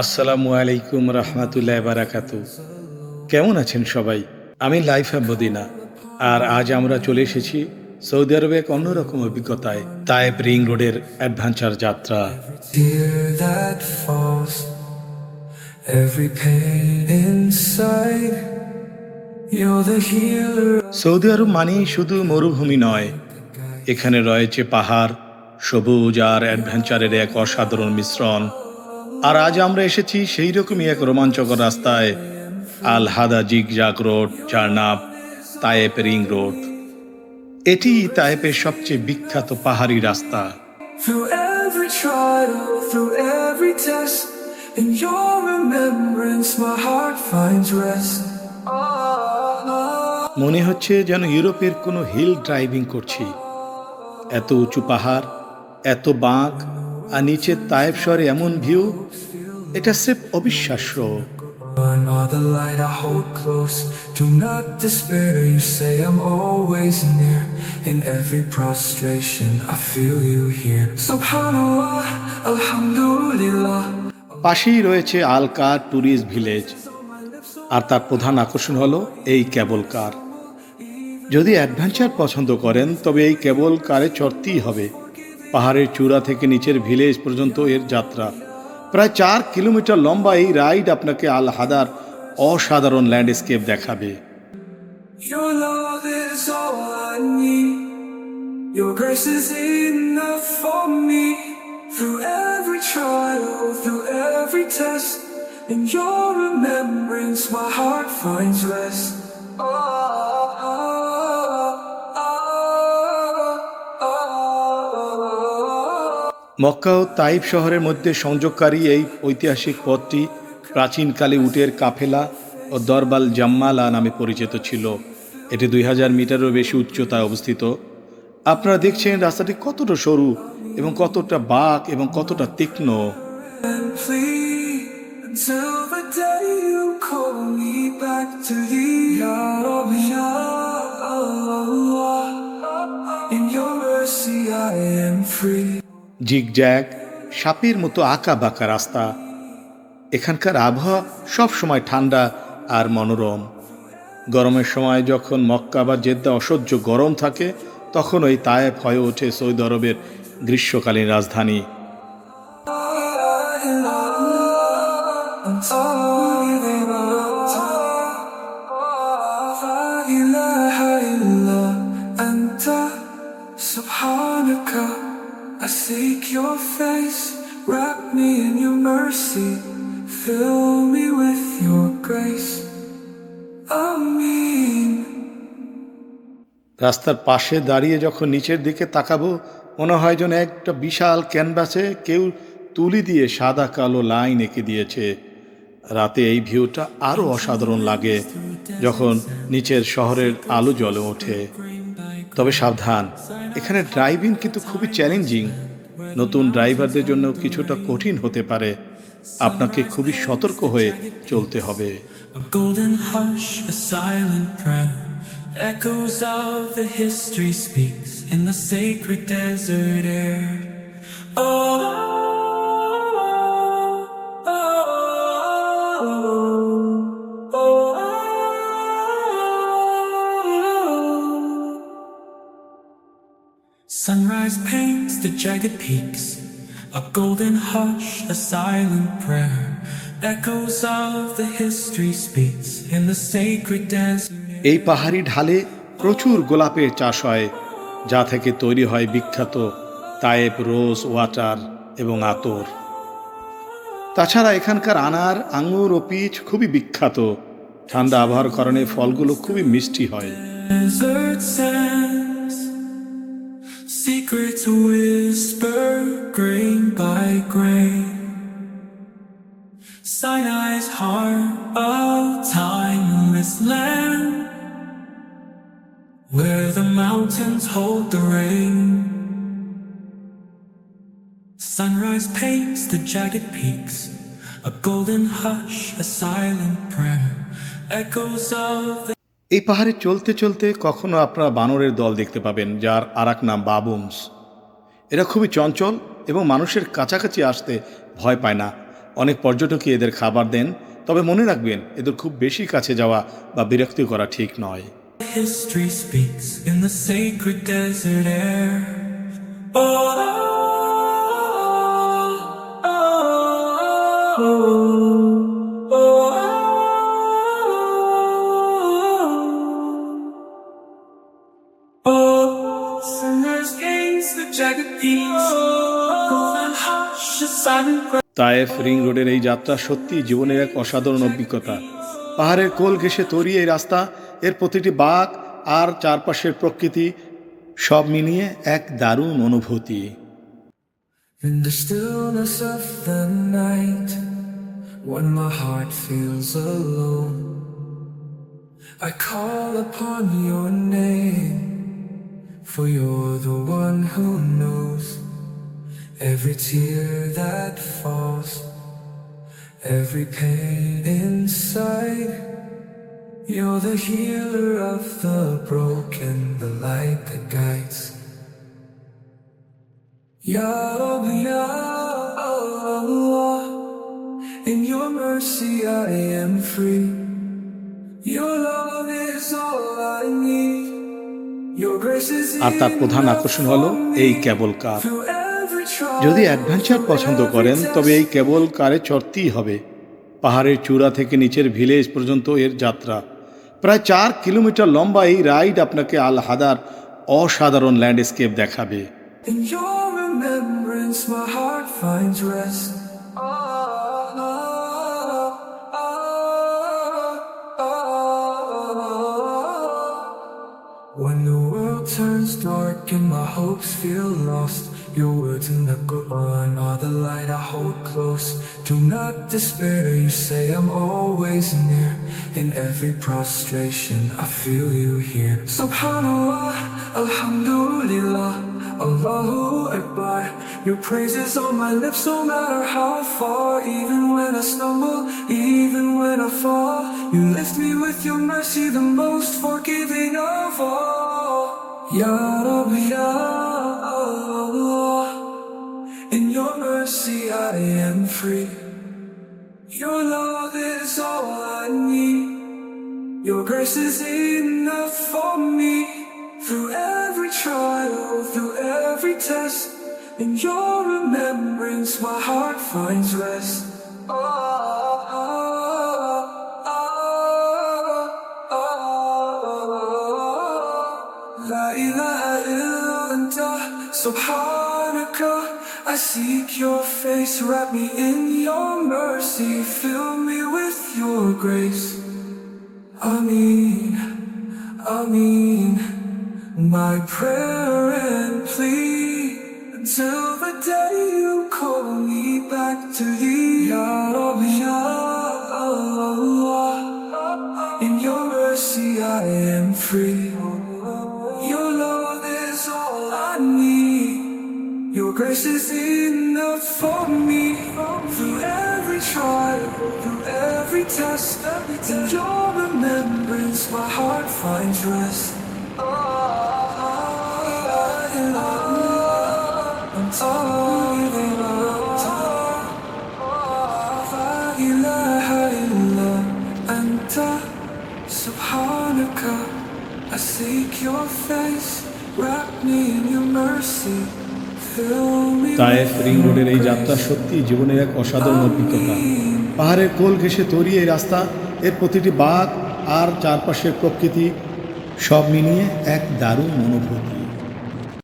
আসসালামু আলাইকুম রহমতুল্লাহ বারাকাতু। কেমন আছেন সবাই? আমি লাইফ অ্যাব মদিনা। আর আজ আমরা চলে এসেছি সৌদি আরবে এক অন্যরকম অভিজ্ঞতায়, তায়েব রিং রোডের অ্যাডভেঞ্চার যাত্রা। Tear that falls, every pain inside. You're the healer. Saudi Arab মানেই শুধু মরুভূমি নয়, এখানে রয়েছে পাহাড়, সবুজ আর অ্যাডভেঞ্চারের এক অসাধারণ মিশ্রণ। আর আজ আমরা এসেছি সেই রকমই এক রোমাঞ্চকর রাস্তায়, আল হাদা জিগজাগ রোড, যার নাম তায়েব রিং রোড। এটি তায়েপের সবচেয়ে বিখ্যাত পাহাড়ি রাস্তা। Through every trial, through every test, in your remembrance, my heart finds rest. মনে হচ্ছে যেন ইউরোপের কোনো হিল ড্রাইভিং করছি। এত উঁচু পাহাড়, এত বাঁক, আর নিচের তায়েব শহরে এমন ভিউ, এটা স্রেফ অবিশ্বাস্য। Another light I hold close. Do not despair. You say I'm always near. In every prostration, I feel you here. Subhanallah, Alhamdulillah. পাশেই রয়েছে আল কার ট্যুরিস্ট ভিলেজ, আর তার প্রধান আকর্ষণ হলো এই কেবল কার। যদি অ্যাডভেঞ্চার পছন্দ করেন তবে এই কেবল কারে চড়তেই হবে। পাহাড়ের চূড়া থেকে নিচের ভিলেজ পর্যন্ত এর যাত্রা। প্রায় 4 কিলোমিটার লম্বা এই রাইড আপনাকে আল হাদার অসাধারণ ল্যান্ডস্কেপ দেখাবে। Your love is all I need. Your grace is enough for me. Through every trial, through every test, in your remembrance, my heart finds rest. Mecca ও তাইফ শহরের মধ্যে সংযোগকারী এই ঐতিহাসিক পথটি প্রাচীনকালে উটের কাফেলা ও দরবাল জাম্মালা নামে পরিচিত ছিল। এটি 2000 মিটারেরও বেশি উচ্চতায় অবস্থিত। আপনারা দেখছেন রাস্তাটি কতটা সরু এবং কতটা বাঁক এবং কতটা তীক্ষ্ণ। And plead until the day you call me back to thee. Ya Rabbi, Ya Allah, in your mercy I am free. Zigzag, সাপের মতো আঁকা বাঁকা রাস্তা। এখানকার আবহাওয়া সব সময় ঠান্ডা আর মনোরম। গরমের সময় যখন মক্কা বা জেদ্দা অসহ্য গরম থাকে, তখন ওই তায়েফ হয়ে ওঠে সৌদি আরবের গ্রীষ্মকালীন রাজধানী। Subhanaka, I seek your face. Wrap me in your mercy. Fill me with your grace. Amen. রাস্তার পাশে দাঁড়িয়ে যখন নিচের দিকে তাকাবো, মনে হয় যেন একটা বিশাল ক্যানভাসে কেউ তুলি দিয়ে সাদা কালো লাইন এঁকে দিয়েছে। রাতে এই ভিউটা আরও অসাধারণ লাগে যখন নিচের শহরের আলো জ্বলে ওঠে। তবে সাবধান, এখানে ড্রাইভিং কিন্তু খুবই চ্যালেঞ্জিং। নতুন ড্রাইভারদের জন্য কিছুটা কঠিন হতে পারে। আপনাকে খুবই সতর্ক হয়ে চলতে হবে। A golden hush, a silent prayer. Echoes of the history speaks in the sacred desert air. Oh, oh, oh, oh. Sunrise paints the jagged peaks. A golden hush, a silent prayer. Echoes of the history speaks in the sacred desert. এই পাহাড়ি ঢালে প্রচুর গোলাপের চাষ হয়, যা থেকে তৈরি হয় বিখ্যাত তায়েব রোজ ওয়াটার এবং আতর। তাছাড়া এখানকার আনার, আঙুর ও পিচ খুবই বিখ্যাত। ঠান্ডা আবহাওয়ার কারণে ফলগুলো খুবই মিষ্টি হয়। Desert sands, secrets whisper grain by grain. Sinai's heart, a timeless land, where the mountains hold the rain. Sunrise paints the jagged peaks, a golden hush, a silent prayer. Echoes of the এই পাহাড়ে চলতে চলতে কখনো আপনারা বানরের দল দেখতে পাবেন, যার আরেক নাম বাবুনস। এরা খুবই চঞ্চল এবং মানুষের কাছাকাছি আসতে ভয় পায় না। অনেক পর্যটকই এদের খাবার দেন, তবে মনে রাখবেন এদের খুব বেশি কাছে যাওয়া বা বিরক্তি করা ঠিক নয়। History speaks in the sacred desert air. Oh, oh, oh, oh, oh. Sinners gaze the jagged peaks, golden hush, a silent cry. Taif ring রোডের এই যাত্রা সত্যি জীবনের এক অসাধারণ অভিজ্ঞতা। পাহাড়ের কোল ঘেঁষে তৈরি এই রাস্তা, এর প্রতিটি বাঁক আর চারপাশের প্রকৃতি সব মিলিয়ে এক দারুণ অনুভূতি। In the stillness of the night, when my heart feels alone, I call upon your name, for you're the one who knows every tear that falls, every pain inside. You're the healer of the broken, the light that guides. Ya Rabbi, Ya Allah, in your mercy I am free. Your love is all I need. Your grace is আর তার প্রধান আকর্ষণ হলো এই কেবল কার। through every trial. যদি adventure পছন্দ করেন তবে এই কেবল কারে চড়তেই হবে। পাহাড়ের চূড়া থেকে নিচের ভিলেজ পর্যন্ত এর যাত্রা প্রায় 4 কিলোমিটার লম্বা। এই রাইড আপনাকে আল হাদার অসাধারণ ল্যান্ডস্কেপ দেখাবে। In your remembrance my heart finds rest. When the world turns dark and my hopes feel lost, your words in the Quran are the light I hold close. Do not despair, you say I'm always near. In every prostration I feel you here. Subhanallah, Alhamdulillah, Allahu Akbar. Your praise is on my lips no matter how far. Even when I stumble, even when I fall, you lift me with your mercy, the most forgiving of all. Ya Rabbi, Ya Allah, in your mercy I am free. Your love is all I need. Your grace is enough for me. Through every trial, through every test, in your remembrance my heart finds rest. La ilaha illa anta, subhanaka. I seek your face, wrap me in your mercy, fill me with your grace. Ameen, Ameen. My prayer and plea until the day you call me back to thee. Ya Rabbi, Ya Allah, in your mercy I am free. Your love is all I need. Your grace is enough for me. Through every trial, through every test, in your remembrance my heart finds rest. Subhanaka, I seek your face, wrap me in your mercy, fill me. Taif ring রোডের এই যাত্রা সত্যি জীবনের এক অসাধারণ অভিজ্ঞতা। পাহাড়ের কোল ঘেঁষে তৈরি এই রাস্তা, এর প্রতিটি বাঁক আর চারপাশের প্রকৃতি সব মিলিয়ে এক দারুণ অনুভূতি।